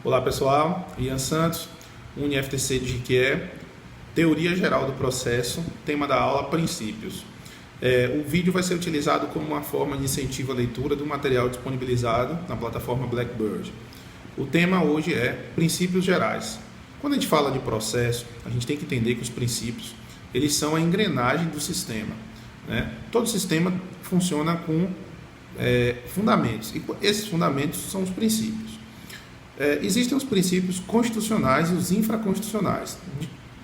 Olá pessoal, Ian Santos, UniFTC de Jequié, Teoria Geral do Processo, tema da aula Princípios. O vídeo vai ser utilizado como uma forma de incentivo à leitura do material disponibilizado na plataforma Blackboard. O tema hoje é Princípios Gerais. Quando a gente fala de processo, a gente tem que entender que os princípios eles são a engrenagem do sistema, né? Todo sistema funciona com fundamentos, e esses fundamentos são os princípios. Existem os princípios constitucionais e os infraconstitucionais.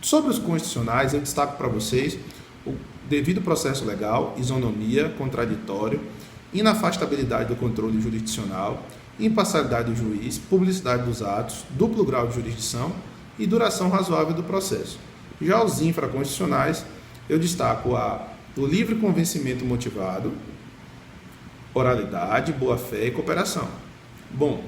Sobre os constitucionais, eu destaco para vocês o devido processo legal, isonomia, contraditório, inafastabilidade do controle jurisdicional, imparcialidade do juiz, publicidade dos atos, duplo grau de jurisdição e duração razoável do processo. Já os infraconstitucionais, eu destaco o livre convencimento motivado, oralidade, boa-fé e cooperação. Bom,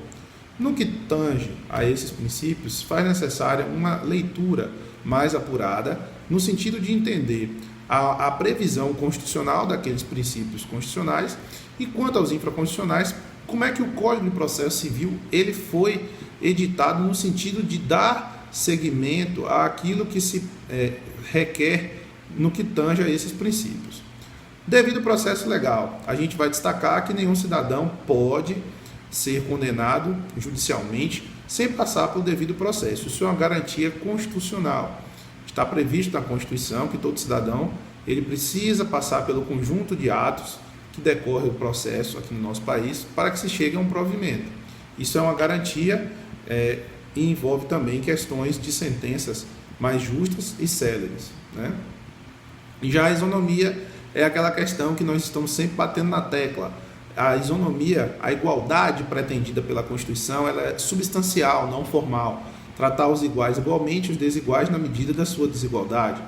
no que tange a esses princípios, faz necessária uma leitura mais apurada, no sentido de entender a previsão constitucional daqueles princípios constitucionais e, quanto aos infraconstitucionais, como é que o Código de Processo Civil ele foi editado no sentido de dar seguimento àquilo que se requer no que tange a esses princípios. Devido ao processo legal, a gente vai destacar que nenhum cidadão pode ser condenado judicialmente sem passar pelo devido processo. Isso é uma garantia constitucional. Está previsto na Constituição que todo cidadão ele precisa passar pelo conjunto de atos que decorre o processo aqui no nosso país para que se chegue a um provimento. Isso é uma garantia e envolve também questões de sentenças mais justas e céleres, né? E já a isonomia é aquela questão que nós estamos sempre batendo na tecla. A isonomia, a igualdade pretendida pela Constituição, ela é substancial, não formal. Tratar os iguais igualmente, os desiguais na medida da sua desigualdade.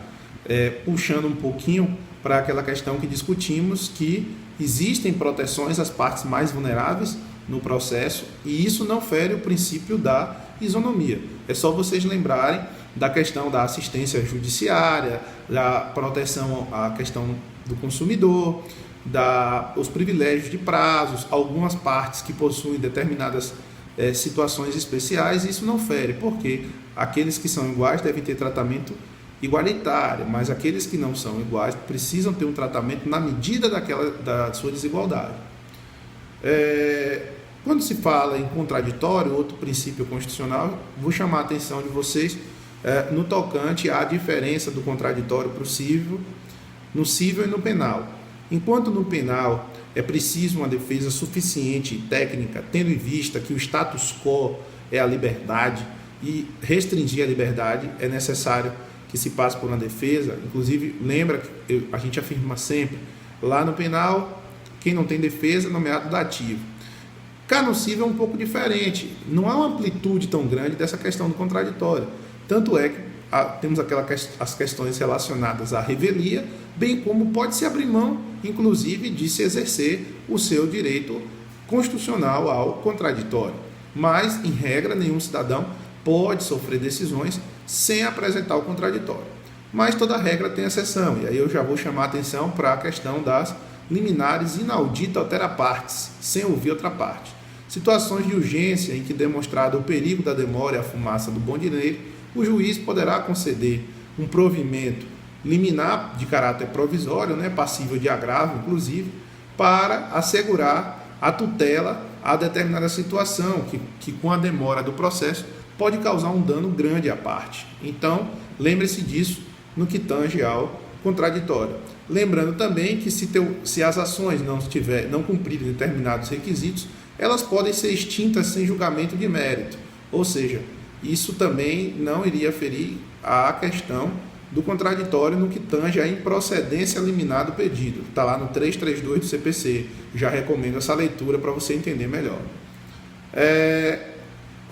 Puxando um pouquinho para aquela questão que discutimos, que existem proteções às partes mais vulneráveis no processo, e isso não fere o princípio da isonomia. É só vocês lembrarem da questão da assistência judiciária, da proteção à questão do consumidor, os privilégios de prazos, algumas partes que possuem determinadas situações especiais, isso não fere, porque aqueles que são iguais devem ter tratamento igualitário, mas aqueles que não são iguais precisam ter um tratamento na medida da sua desigualdade. Quando se fala em contraditório, outro princípio constitucional, vou chamar a atenção de vocês no tocante à diferença do contraditório para o civil, no civil e no penal. Enquanto no penal é preciso uma defesa suficiente e técnica, tendo em vista que o status quo é a liberdade e restringir a liberdade é necessário que se passe por uma defesa. Inclusive, lembra que a gente afirma sempre, lá no penal, quem não tem defesa é nomeado dativo. Cá no civil é um pouco diferente, não há uma amplitude tão grande dessa questão do contraditório. Tanto é que temos as questões relacionadas à revelia, bem como pode-se abrir mão, inclusive, de se exercer o seu direito constitucional ao contraditório. Mas, em regra, nenhum cidadão pode sofrer decisões sem apresentar o contraditório. Mas toda regra tem exceção, e aí eu já vou chamar a atenção para a questão das liminares inaudita altera partes, sem ouvir outra parte. Situações de urgência em que demonstrado o perigo da demora e a fumaça do bom direito, o juiz poderá conceder um provimento liminar de caráter provisório, passível de agravo, inclusive, para assegurar a tutela a determinada situação que com a demora do processo pode causar um dano grande à parte. Então, lembre-se disso no que tange ao contraditório. Lembrando também que se as ações não cumprirem determinados requisitos, elas podem ser extintas sem julgamento de mérito, ou seja, isso também não iria ferir a questão do contraditório no que tange a improcedência liminar do pedido. Está lá no 332 do CPC. Já recomendo essa leitura para você entender melhor.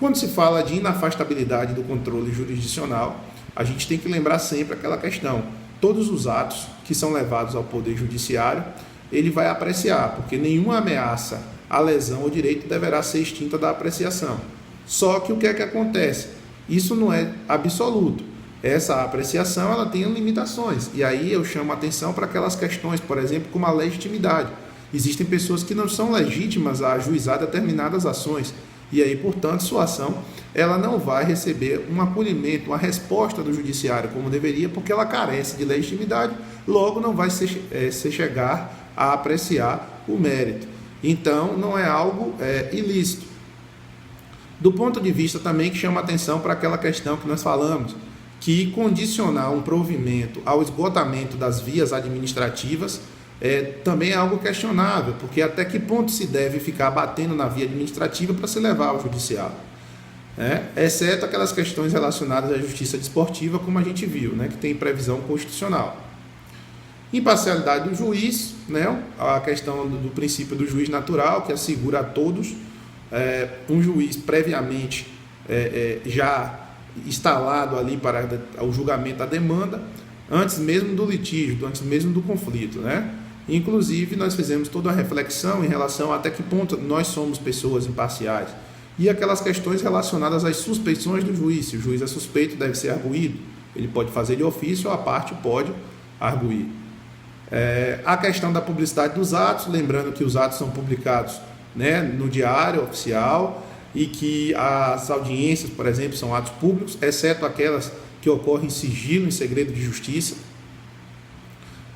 Quando se fala de inafastabilidade do controle jurisdicional, a gente tem que lembrar sempre aquela questão. Todos os atos que são levados ao Poder Judiciário, ele vai apreciar, porque nenhuma ameaça à lesão ou direito deverá ser extinta da apreciação. Só que o que é que acontece? Isso não é absoluto. Essa apreciação ela tem limitações. E aí eu chamo a atenção para aquelas questões, por exemplo, como a legitimidade. Existem pessoas que não são legítimas a ajuizar determinadas ações. E aí, portanto, sua ação ela não vai receber um acolhimento, uma resposta do judiciário como deveria, porque ela carece de legitimidade, logo não vai se chegar a apreciar o mérito. Então, não é algo ilícito. Do ponto de vista também que chama atenção para aquela questão que nós falamos, que condicionar um provimento ao esgotamento das vias administrativas também é algo questionável, porque até que ponto se deve ficar batendo na via administrativa para se levar ao judiciário, exceto aquelas questões relacionadas à justiça desportiva, como a gente viu, que tem previsão constitucional. Imparcialidade do juiz, a questão do princípio do juiz natural, que assegura a todos um juiz previamente já instalado ali para o julgamento da demanda, antes mesmo do litígio, antes mesmo do conflito, Inclusive, nós fizemos toda a reflexão em relação a até que ponto nós somos pessoas imparciais e aquelas questões relacionadas às suspeições do juiz. Se o juiz é suspeito, deve ser arguído. Ele pode fazer de ofício ou a parte pode arguir. A questão da publicidade dos atos, lembrando que os atos são publicados no diário oficial e que as audiências, por exemplo, são atos públicos, exceto aquelas que ocorrem em sigilo, em segredo de justiça.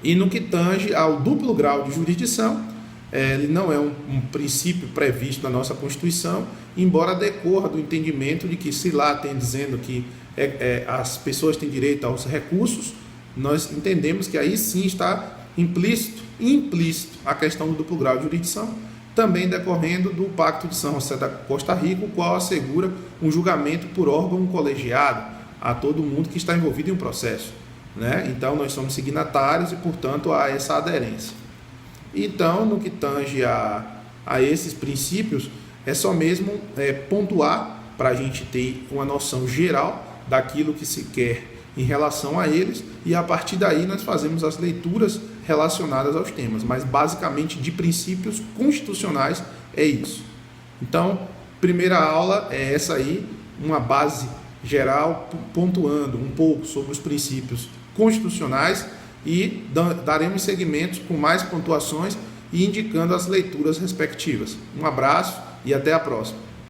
E no que tange ao duplo grau de jurisdição, ele não é um princípio previsto na nossa Constituição, embora decorra do entendimento de que, se lá tem dizendo que as pessoas têm direito aos recursos, nós entendemos que aí sim está implícito a questão do duplo grau de jurisdição, também decorrendo do Pacto de São José da Costa Rica, o qual assegura um julgamento por órgão colegiado a todo mundo que está envolvido em um processo. Então, nós somos signatários e, portanto, há essa aderência. Então, no que tange a esses princípios, é só mesmo pontuar para a gente ter uma noção geral daquilo que se quer em relação a eles, e a partir daí nós fazemos as leituras relacionadas aos temas, mas basicamente de princípios constitucionais é isso. Então, primeira aula é essa aí, uma base geral, pontuando um pouco sobre os princípios constitucionais, e daremos segmentos com mais pontuações e indicando as leituras respectivas. Um abraço e até a próxima.